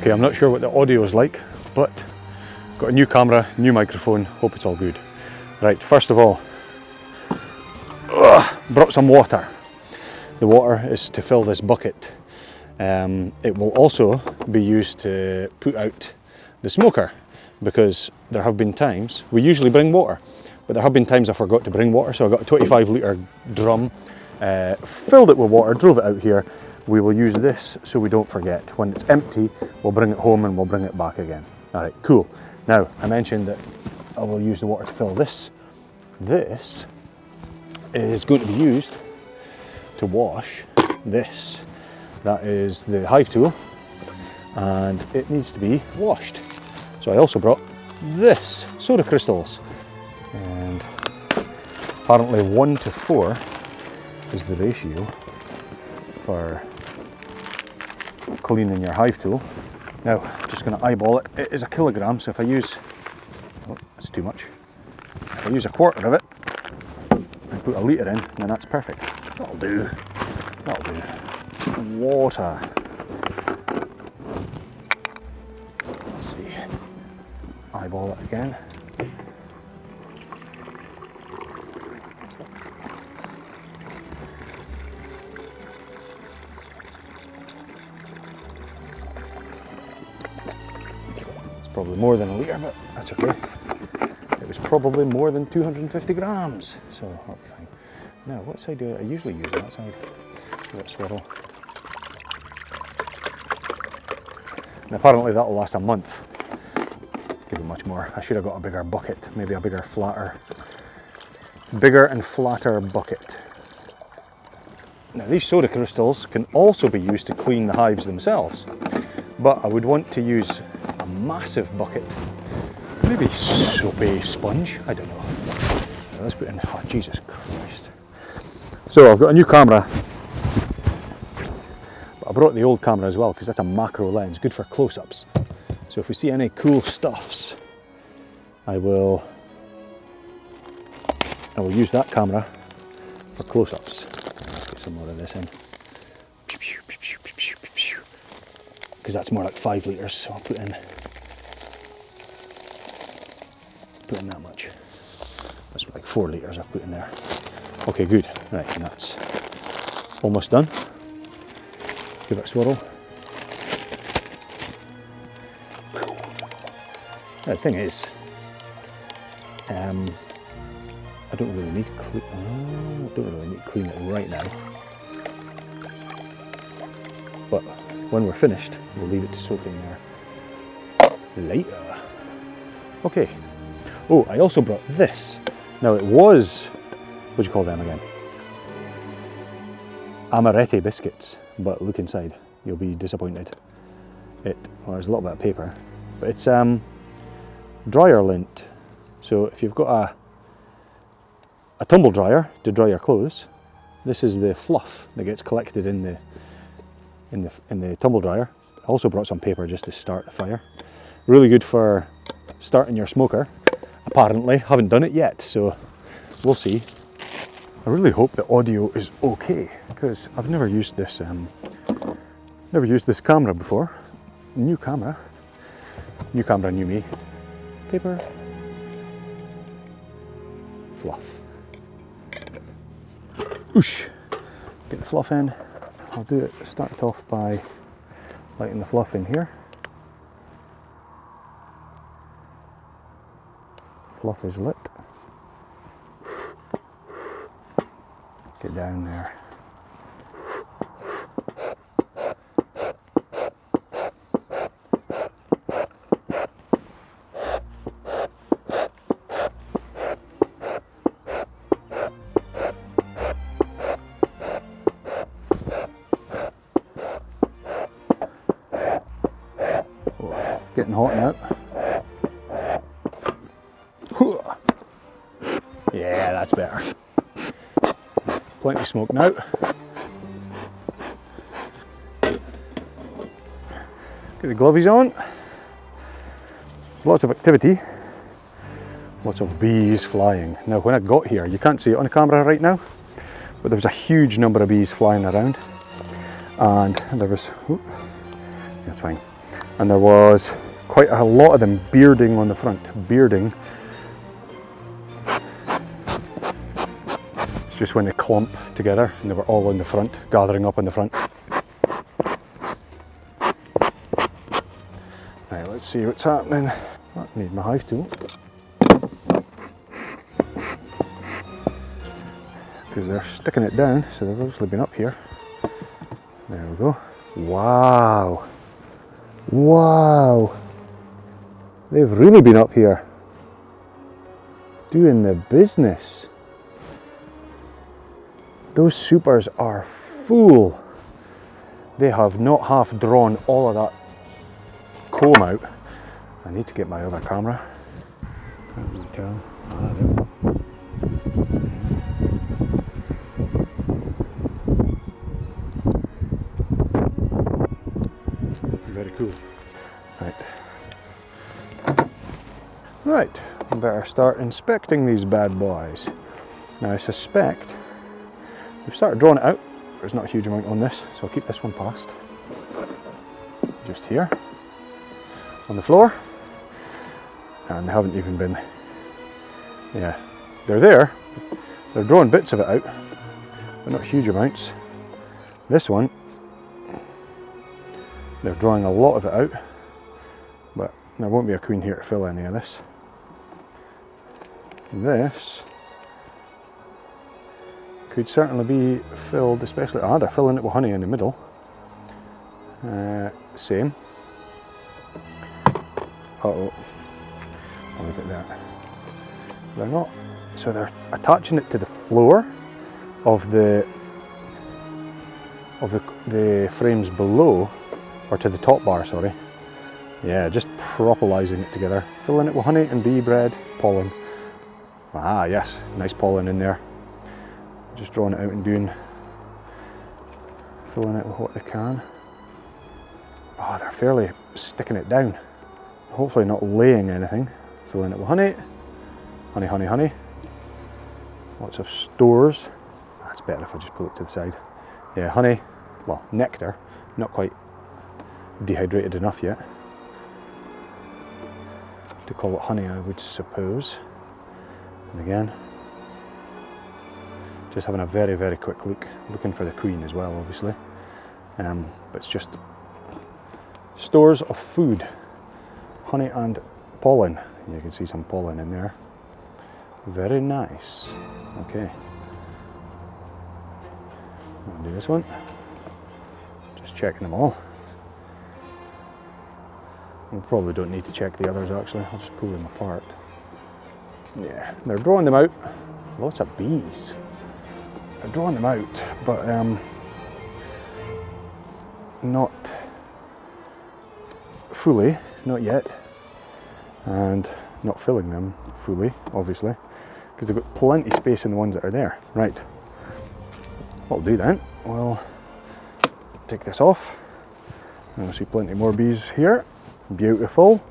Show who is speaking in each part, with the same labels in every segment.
Speaker 1: Okay, I'm not sure what the audio is like, but got a new camera, new microphone, hope it's all good. Right, first of all, brought some water. The water is to fill this bucket. It will also be used to put out the smoker, because there have been times, we usually bring water, but there have been times I forgot to bring water, so I got a 25-litre drum, filled it with water, drove it out here. We will use this so we don't forget. When it's empty, we'll bring it home and we'll bring it back again. All right, cool. Now, I mentioned that I will use the water to fill this. This is going to be used to wash this. That is the hive tool, and it needs to be washed. So I also brought this, soda crystals. And apparently 1 to 4 is the ratio for cleaning your hive tool. Now, just going to eyeball it. It is a kilogram, so if I use, oh, that's too much. If I use a quarter of it and put a litre in, then that's perfect. That'll do. That'll do. Water. Let's see. Eyeball it again. Probably more than a litre, but that's okay. It was probably more than 250 grams, so that'll be fine. Now, what side do I usually use? That side. Give it a swirl. And apparently that'll last a month. Give it much more. I should have got a bigger bucket, maybe a bigger and flatter bucket. Now, these soda crystals can also be used to clean the hives themselves, but I would want to use a massive bucket, maybe soapy sponge, I don't know. Now let's put in, oh Jesus Christ. So I've got a new camera, but I brought the old camera as well because that's a macro lens, good for close-ups. So if we see any cool stuffs, I will use that camera for close-ups. Let's put some more of this in. Because that's more like 5 litres, so I'll put in that much. That's like 4 litres I've put in there. Okay, good. Right, and that's almost done. Give it a swirl. Now, the thing is, I don't really need to clean it right now. But when we're finished, we'll leave it to soak in there later. Okay. Oh, I also brought this. Now it was, what do you call them again? Amaretti biscuits, but look inside, you'll be disappointed. Well, there's a little bit of paper, but it's dryer lint. So if you've got a tumble dryer to dry your clothes, this is the fluff that gets collected in the tumble dryer. I also brought some paper just to start the fire. Really good for starting your smoker. Apparently, haven't done it yet, so we'll see. I really hope the audio is okay, because I've never used this camera before. New camera, new me. Paper, fluff. Oosh! Get the fluff in. I'll start it off by lighting the fluff in here. Fluff is lit. Get down there. Oh, getting hot now. Yeah, that's better. Plenty of smoke now. Get the glovies on. There's lots of activity. Lots of bees flying. Now when I got here, you can't see it on the camera right now, but there was a huge number of bees flying around. And there was, that's fine. and there was quite a lot of them bearding on the front. Bearding. It's just when they clump together and they were all on the front, gathering up on the front. Right, let's see what's happening. I need my hive tool. Because they're sticking it down, so they've obviously been up here. There we go. Wow. Wow. They've really been up here. Doing the business. Those supers are full. They have not half drawn all of that comb out. I need to get my other camera. Can't really tell. Ah, there. Very cool. Right. Right, I better start inspecting these bad boys. Now I suspect they've started drawing it out. There's not a huge amount on this, so I'll keep this one past. Just here, on the floor. And they haven't even been, yeah, they're there. They're drawing bits of it out, but not huge amounts. This one, they're drawing a lot of it out, but there won't be a queen here to fill any of this. This could certainly be filled, especially, they're filling it with honey in the middle. Same. Uh-oh. I'll leave it there. They're not, so they're attaching it to the floor of the frames below, or to the top bar, sorry. Yeah, just propolising it together. Filling it with honey and bee bread, pollen. Ah yes, nice pollen in there. Just drawing it out and filling it with what they can. Oh, they're fairly sticking it down. Hopefully not laying anything. Filling it with honey. Honey, honey, honey. Lots of stores. That's better if I just pull it to the side. Yeah, honey, well, nectar, not quite dehydrated enough yet to call it honey, I would suppose. And again, just having a very, very quick look, looking for the queen as well, obviously. But it's just stores of food, honey and pollen. You can see some pollen in there. Very nice. Okay. I'll do this one. Just checking them all. We probably don't need to check the others actually, I'll just pull them apart. Yeah, they're drawing them out. Lots of bees. They're drawing them out, but not fully, not yet. And not filling them fully, obviously, because they've got plenty of space in the ones that are there. Right, what we'll do then, we'll take this off. And we'll see plenty more bees here. Beautiful.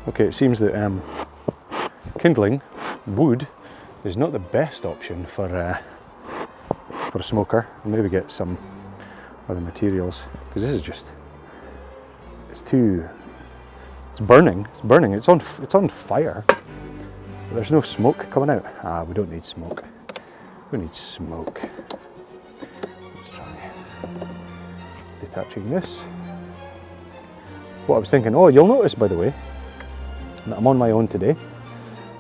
Speaker 1: Okay, it seems that kindling wood is not the best option for a smoker. I'll maybe get some other materials, because this is just, it's burning, it's on fire. But there's no smoke coming out. Ah, we don't need smoke. We need smoke. Let's try detaching this. What I was thinking, oh, you'll notice, by the way, that I'm on my own today.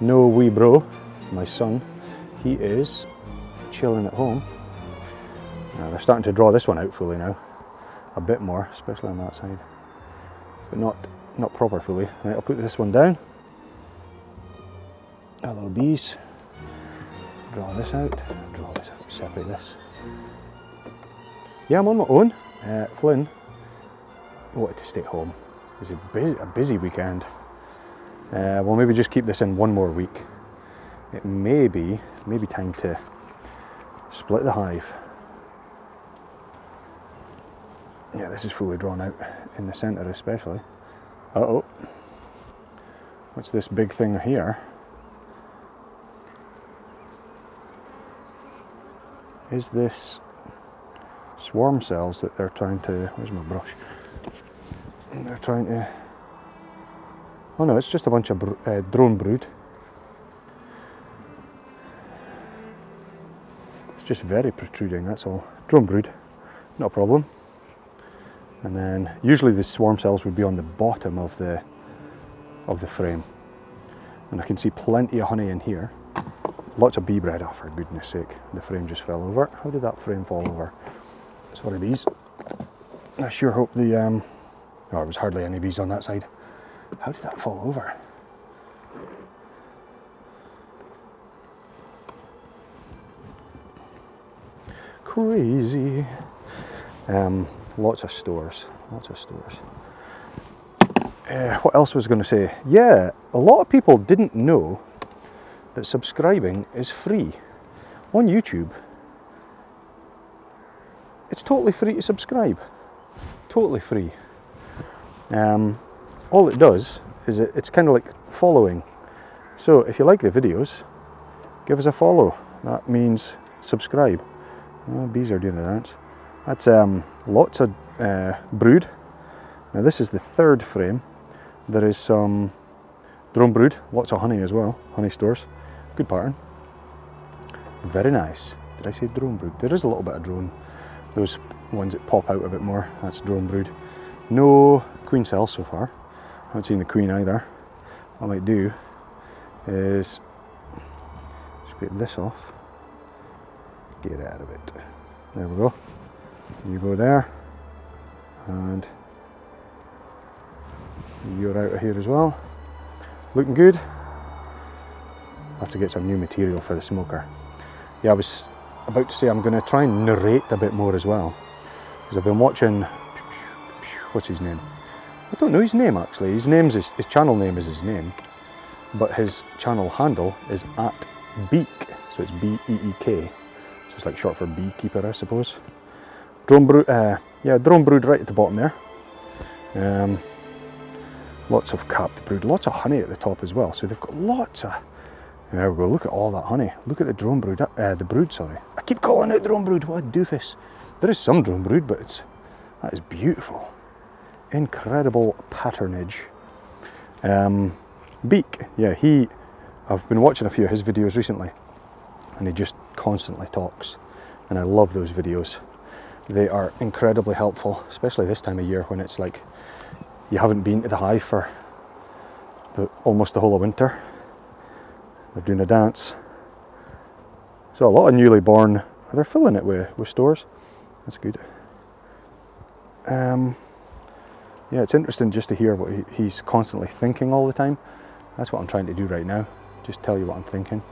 Speaker 1: No wee bro, my son, he is chilling at home. Now they're starting to draw this one out fully now. A bit more, especially on that side. But not proper fully. Right, I'll put this one down. Hello bees. Draw this out, separate this. Yeah, I'm on my own. Flynn wanted to stay home. It was a busy weekend. We'll maybe just keep this in one more week. It may be time to split the hive. Yeah, this is fully drawn out in the centre especially. Uh-oh. What's this big thing here? Is this swarm cells that they're trying to... Where's my brush? And they're trying to... Oh no, it's just a bunch of drone brood. It's just very protruding, that's all. Drone brood, not a problem. And then usually the swarm cells would be on the bottom of the frame. And I can see plenty of honey in here. Lots of bee bread. Oh, for goodness sake, the frame just fell over. How did that frame fall over? Sorry, bees. I sure hope the... Oh, there was hardly any bees on that side. How did that fall over? Crazy. Lots of stores. Lots of stores. What else was I going to say? Yeah, a lot of people didn't know that subscribing is free on YouTube. It's totally free to subscribe. Totally free. All it does is it's kind of like following. So if you like the videos, give us a follow. That means subscribe. Oh, bees are doing a dance. That's lots of brood. Now this is the third frame. There is some drone brood, lots of honey as well, honey stores. Good pattern. Very nice. Did I say drone brood? There is a little bit of drone. Those ones that pop out a bit more, that's drone brood. No queen cells so far. Haven't seen the queen either. What I might do is scrape this off. Get out of it. There we go. You go there. And you're out of here as well. Looking good. I have to get some new material for the smoker. Yeah, I was about to say I'm going to try and narrate a bit more as well, because I've been watching... What's his name? I don't know his name actually. His channel name is his name, but his channel handle is @Beek, so it's B-E-E-K. So it's like short for Beekeeper, I suppose. Drone brood, yeah, drone brood right at the bottom there. Lots of capped brood, lots of honey at the top as well. So they've got lots of... There we go, look at all that honey. Look at the drone brood, the brood, sorry. I keep calling it drone brood, what a doofus. There is some drone brood, but that is beautiful. Incredible patternage. Beek, yeah, I've been watching a few of his videos recently, and he just constantly talks. And I love those videos. They are incredibly helpful, especially this time of year when it's like you haven't been to the hive for almost the whole of winter. They're doing a dance. So a lot of newly born, they're filling it with stores. That's good. Yeah, it's interesting just to hear what he's constantly thinking all the time. That's what I'm trying to do right now. Just tell you what I'm thinking.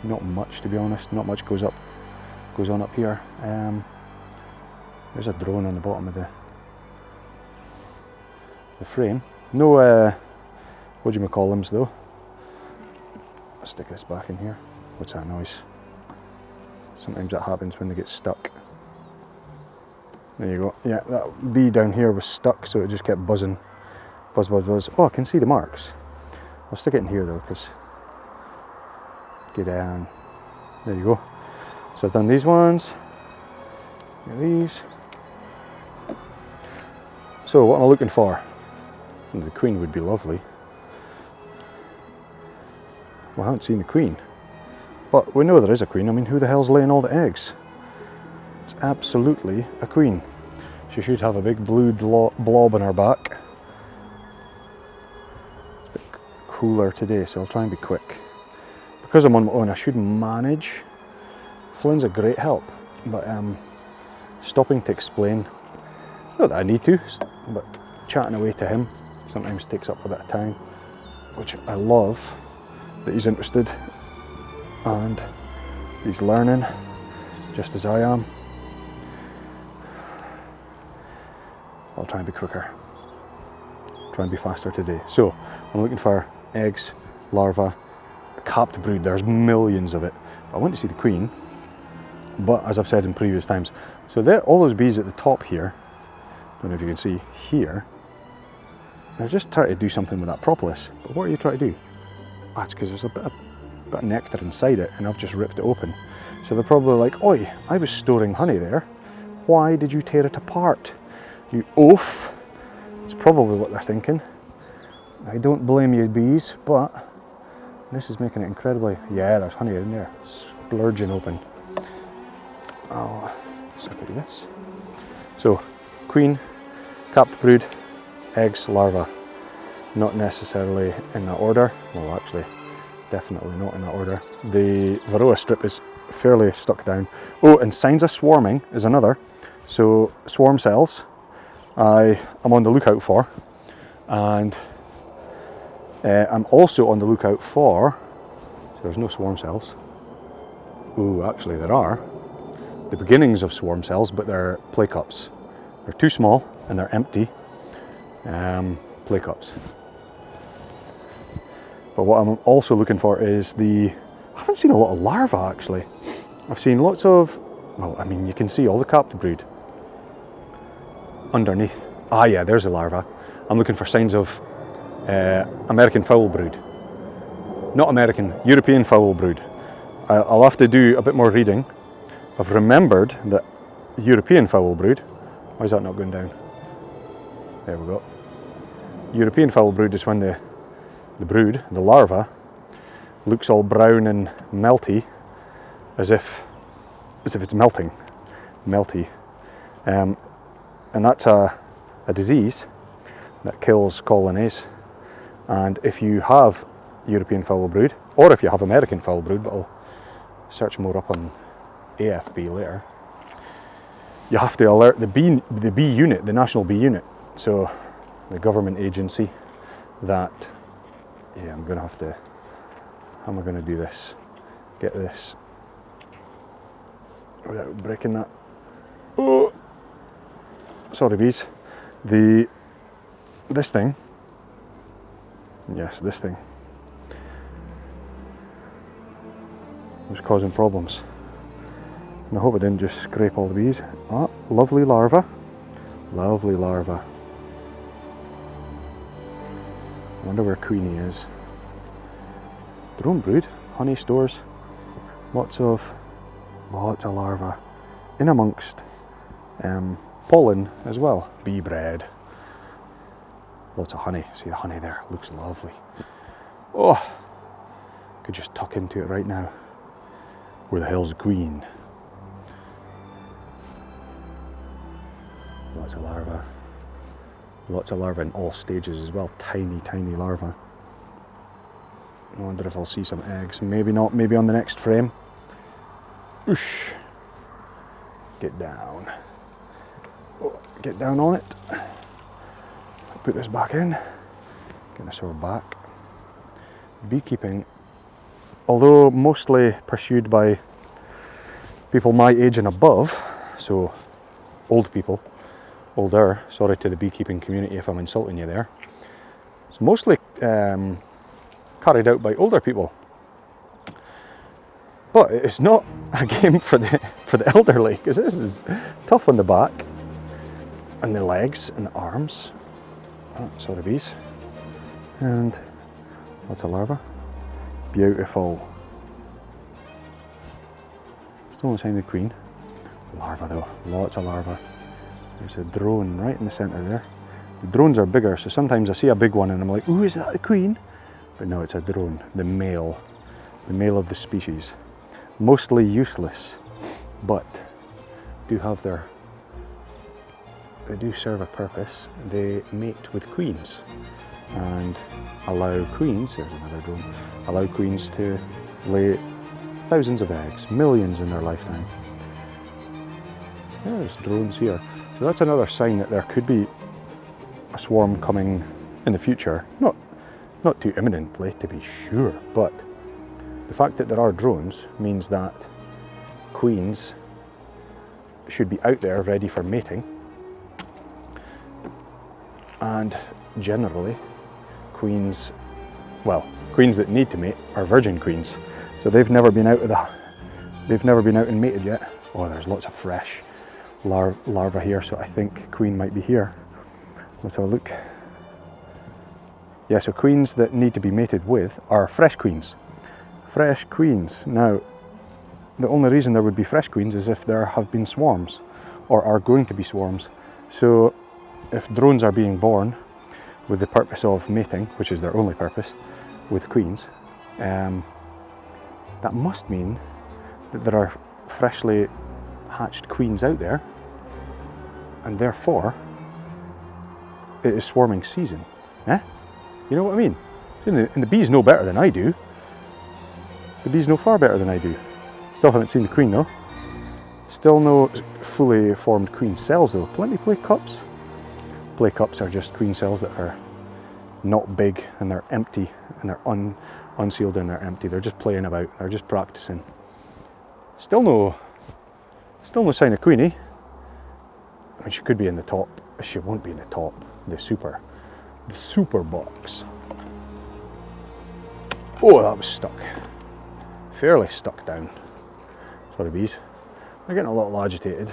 Speaker 1: Not much, to be honest. Not much goes on up here. There's a drone on the bottom of the frame. No, what do you call them though? I'll stick this back in here. What's that noise? Sometimes that happens when they get stuck. There you go. Yeah, that bee down here was stuck, so it just kept buzzing. Buzz, buzz, buzz. Oh, I can see the marks. I'll stick it in here though, because... Get down. There you go. So I've done these ones. These. So what am I looking for? The queen would be lovely. Well, I haven't seen the queen. But we know there is a queen. I mean, who the hell's laying all the eggs? It's absolutely a queen. She should have a big blue blob on her back. It's a bit cooler today, so I'll try and be quick. Because I'm on my own, I should manage. Flynn's a great help, but stopping to explain, not that I need to, but chatting away to him sometimes takes up a bit of time, which I love that he's interested and he's learning just as I am. I'll try and be quicker, try and be faster today. So I'm looking for eggs, larvae, capped brood. There's millions of it. I want to see the queen, but as I've said in previous times, so there, all those bees at the top here, don't know if you can see here, they're just trying to do something with that propolis. But what are you trying to do? That's because there's a bit of nectar inside it, and I've just ripped it open. So they're probably like, oi, I was storing honey there. Why did you tear it apart? You oaf. It's probably what they're thinking. I don't blame you, bees, but this is making it incredibly... Yeah, there's honey in there, splurging open. I'll separate this. So, queen, capped brood, eggs, larva. Not necessarily in that order. Well, actually, definitely not in that order. The varroa strip is fairly stuck down. Oh, and signs of swarming is another. So, swarm cells I am on the lookout for, and I'm also on the lookout for, so there's no swarm cells. Ooh, actually there are the beginnings of swarm cells, but they're play cups. They're too small and they're empty play cups. But what I'm also looking for is I haven't seen a lot of larvae actually. I've seen lots of, well, I mean, you can see all the capped brood underneath. Ah yeah, there's a larva. I'm looking for signs of American foul brood. Not American, European foul brood. I'll have to do a bit more reading. I've remembered that European foul brood, why is that not going down? There we go. European foul brood is when the brood, the larva, looks all brown and melty, as if it's melting, melty. And that's a disease that kills colonies. And if you have European foul brood, or if you have American foul brood, but I'll search more up on AFB later, you have to alert the bee unit, the national bee unit, so the government agency that, yeah, I'm gonna have to, how am I gonna do this? Get this without breaking that. Oh, sorry bees. This thing, yes, this thing was causing problems. And I hope I didn't just scrape all the bees. Ah, lovely larva. Lovely larva. I wonder where Queenie is. Drone brood, honey stores, lots of larvae in amongst pollen as well. Bee bread. Lots of honey. See the honey there? Looks lovely. Oh, could just tuck into it right now. Where the hell's the queen? Lots of larvae. Lots of larvae in all stages as well. Tiny, tiny larvae. I wonder if I'll see some eggs. Maybe not. Maybe on the next frame. Oosh. Get down. Oh, get down on it. Put this back in. Get this over back. Beekeeping, although mostly pursued by people my age and above, so old people, older, sorry to the beekeeping community if I'm insulting you there, it's mostly carried out by older people. But it's not a game for the elderly, because this is tough on the back and the legs and the arms. Oh, sorry bees. And lots of larvae. Beautiful. Still no sign of the queen. Larvae though, lots of larvae. There's a drone right in the centre there. The drones are bigger, so sometimes I see a big one and I'm like, ooh, is that the queen? But no, it's a drone, the male of the species. Mostly useless, but do have they do serve a purpose. They mate with queens and allow queens, there's another drone, allow queens to lay thousands of eggs, millions in their lifetime. There's drones here. So that's another sign that there could be a swarm coming in the future. Not too imminently to be sure, but the fact that there are drones means that queens should be out there ready for mating. And generally, queens that need to mate are virgin queens. So they've never been out and mated yet. Oh, there's lots of fresh larvae here, so I think queen might be here. Let's have a look. Yeah, so queens that need to be mated with are fresh queens. Fresh queens. Now, the only reason there would be fresh queens is if there have been swarms, or are going to be swarms. So if drones are being born with the purpose of mating, which is their only purpose, with queens, that must mean that there are freshly hatched queens out there, and therefore it is swarming season. Eh? You know what I mean? And the bees know better than I do. The bees know far better than I do. Still haven't seen the queen though. Still no fully formed queen cells though. Plenty of play cups. Play cups are just queen cells that are not big and they're empty and they're unsealed and they're empty. They're just playing about. They're just practicing. Still no sign of queenie. I mean, she could be in the top. She won't be in the top. The super box. Oh, that was stuck. Fairly stuck down. Sorry, bees. They're getting a little agitated.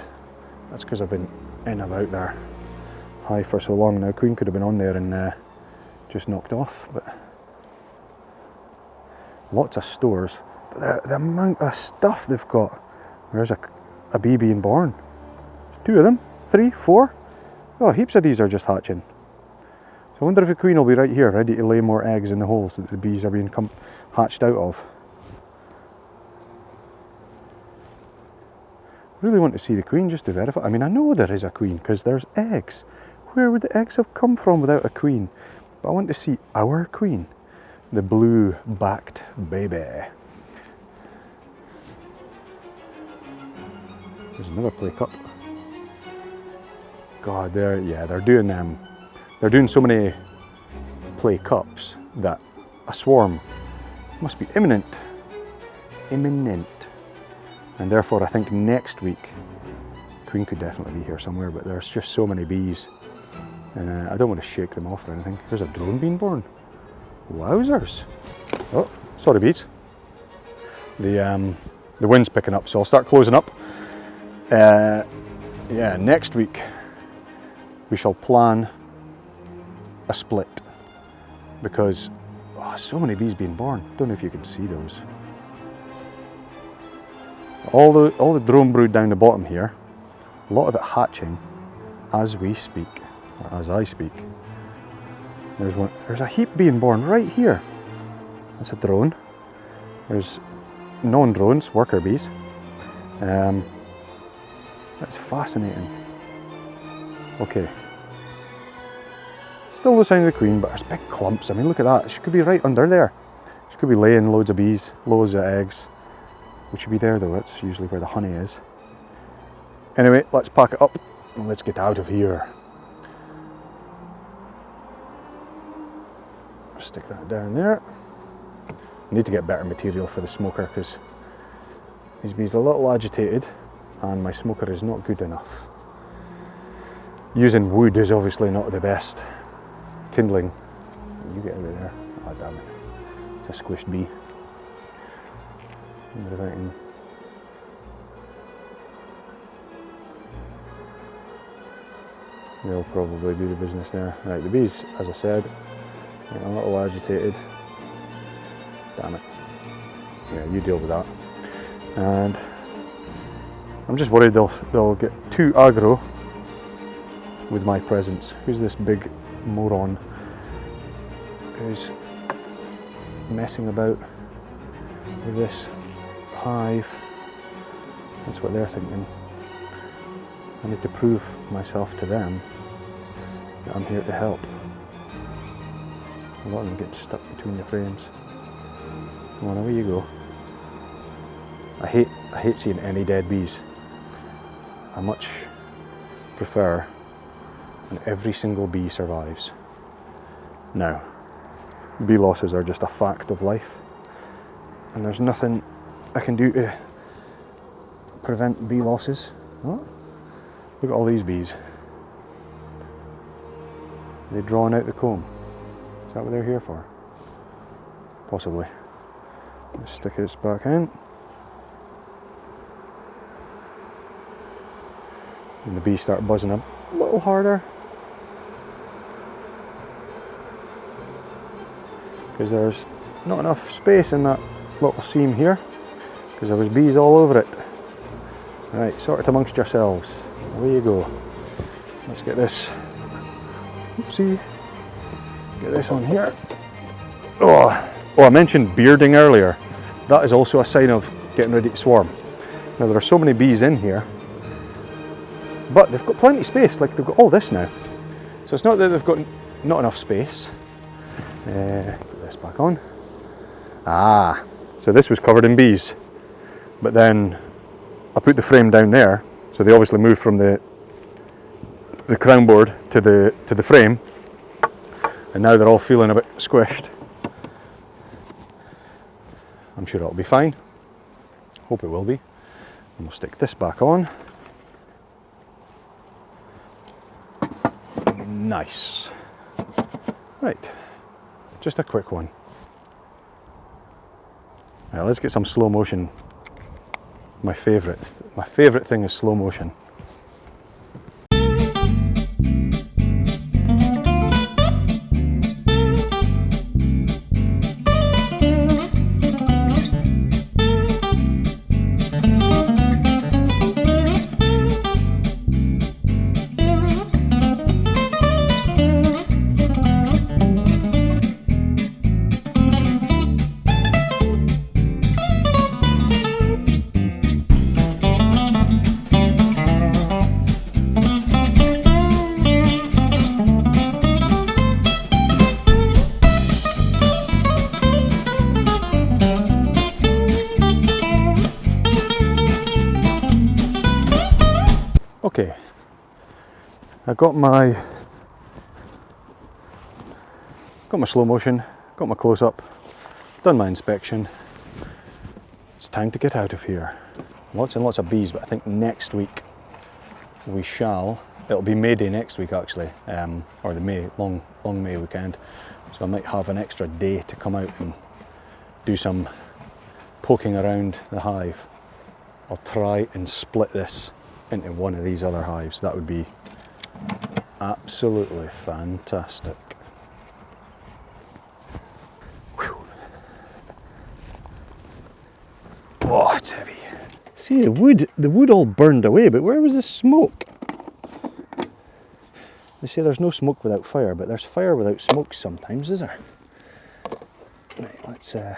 Speaker 1: That's because I've been in and out there high for so long now. Queen could have been on there and just knocked off, but lots of stores. But the amount of stuff they've got. There's a bee being born. There's 2 of them, 3, 4. Oh, heaps of these are just hatching. So I wonder if the queen will be right here, ready to lay more eggs in the holes that the bees are being hatched out of. Really want to see the queen just to verify. I mean, I know there is a queen because there's eggs. Where would the eggs have come from without a queen? But I want to see our queen, the blue-backed baby. There's another play cup. God, they're doing so many play cups that a swarm must be imminent. And therefore I think next week queen could definitely be here somewhere, but there's just so many bees and I don't want to shake them off or anything. There's a drone being born. Wowzers. Oh, sorry bees. The wind's picking up, so I'll start closing up. Yeah, next week we shall plan a split because so many bees being born. Don't know if you can see those. All the drone brood down the bottom here, a lot of it hatching as we speak, or as I speak. There's a heap being born right here. That's a drone. There's non-drones, worker bees. That's fascinating. Okay. Still no sign of the queen, but there's big clumps. I mean, look at that. She could be right under there. She could be laying loads of bees, loads of eggs. Which should be there though, that's usually where the honey is. Anyway, let's pack it up and let's get out of here. Stick that down there. I need to get better material for the smoker because these bees are a little agitated and my smoker is not good enough. Using wood is obviously not the best. Kindling, you get out of there. Oh damn it, it's a squished bee. They'll probably do the business there. Right, the bees, as I said, getting a little agitated. Damn it. Yeah, you deal with that. And I'm just worried they'll get too aggro with my presence. Who's this big moron who's messing about with this hive? That's what they're thinking. I need to prove myself to them that I'm here to help. A lot of them get stuck between the frames. Come on, away you go. I hate seeing any dead bees. I much prefer when every single bee survives. Now, bee losses are just a fact of life, and there's nothing I can do to prevent bee losses. Oh, look at all these bees. Are they drawing out the comb? Is that what they're here for? Possibly. Let's stick this back in. And the bees start buzzing a little harder. Because there's not enough space in that little seam here. Because there was bees all over it. Right, sort it amongst yourselves. Away you go. Let's get this Oopsie. Get this on here. Oh, I mentioned bearding earlier. That is also a sign of getting ready to swarm. Now there are so many bees in here, but they've got plenty of space, like they've got all this now. So it's not that they've got not enough space. Put this back on. So this was covered in bees, but then I put the frame down there, so they obviously moved from the crown board to the frame, and now they're all feeling a bit squished. I'm sure it'll be fine. Hope it will be. And we'll stick this back on. Nice. Right, just a quick one. Right, let's get some slow motion. My favourite thing is slow motion. Okay, I got my slow motion, got my close up, done my inspection. It's time to get out of here. Lots and lots of bees, but I think next week we shall. It'll be May Day next week actually, or the long May weekend. So I might have an extra day to come out and do some poking around the hive. I'll try and split this into one of these other hives. That would be absolutely fantastic. Whew. Oh, it's heavy. See, the wood all burned away, but where was the smoke? They say there's no smoke without fire, but there's fire without smoke sometimes, is there? Right, let's stick a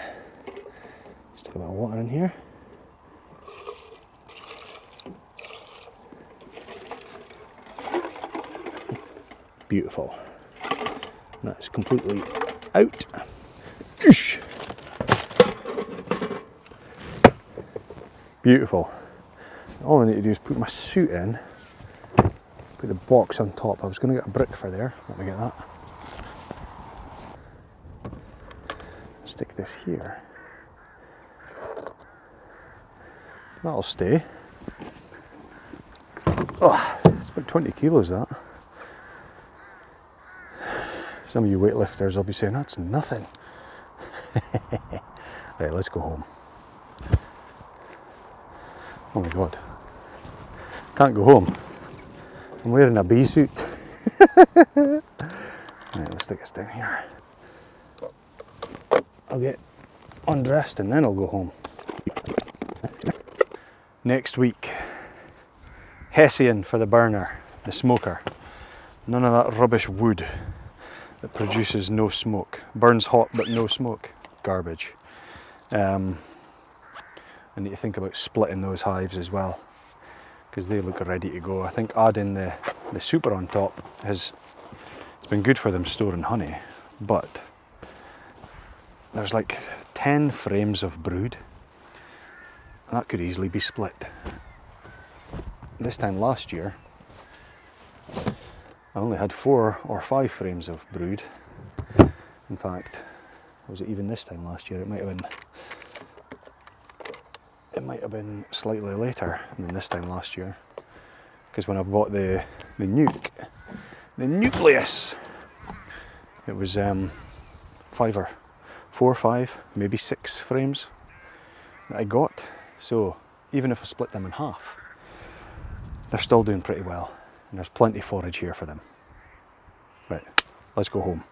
Speaker 1: bit of water in here. Beautiful. That's completely out. Beautiful. All I need to do is put my suit in, put the box on top. I was going to get a brick for there. Let me get that. Stick this here. That'll stay. Oh, it's about 20 kilos that. Some of you weightlifters will be saying, that's nothing. Right, let's go home. Oh my God. Can't go home. I'm wearing a bee suit. Right, let's stick this down here. I'll get undressed and then I'll go home. Next week, Hessian for the burner, the smoker. None of that rubbish wood that produces no smoke. Burns hot but no smoke. Garbage. I need to think about splitting those hives as well, because they look ready to go. I think adding the super on top it's been good for them storing honey, but there's like 10 frames of brood, and that could easily be split. This time last year I only had 4 or 5 frames of brood. In fact, was it even this time last year? It might have been slightly later than this time last year, because when I bought the nucleus, it was 4 or 5, maybe 6 frames that I got. So even if I split them in half, they're still doing pretty well, and there's plenty of forage here for them. Right, let's go home.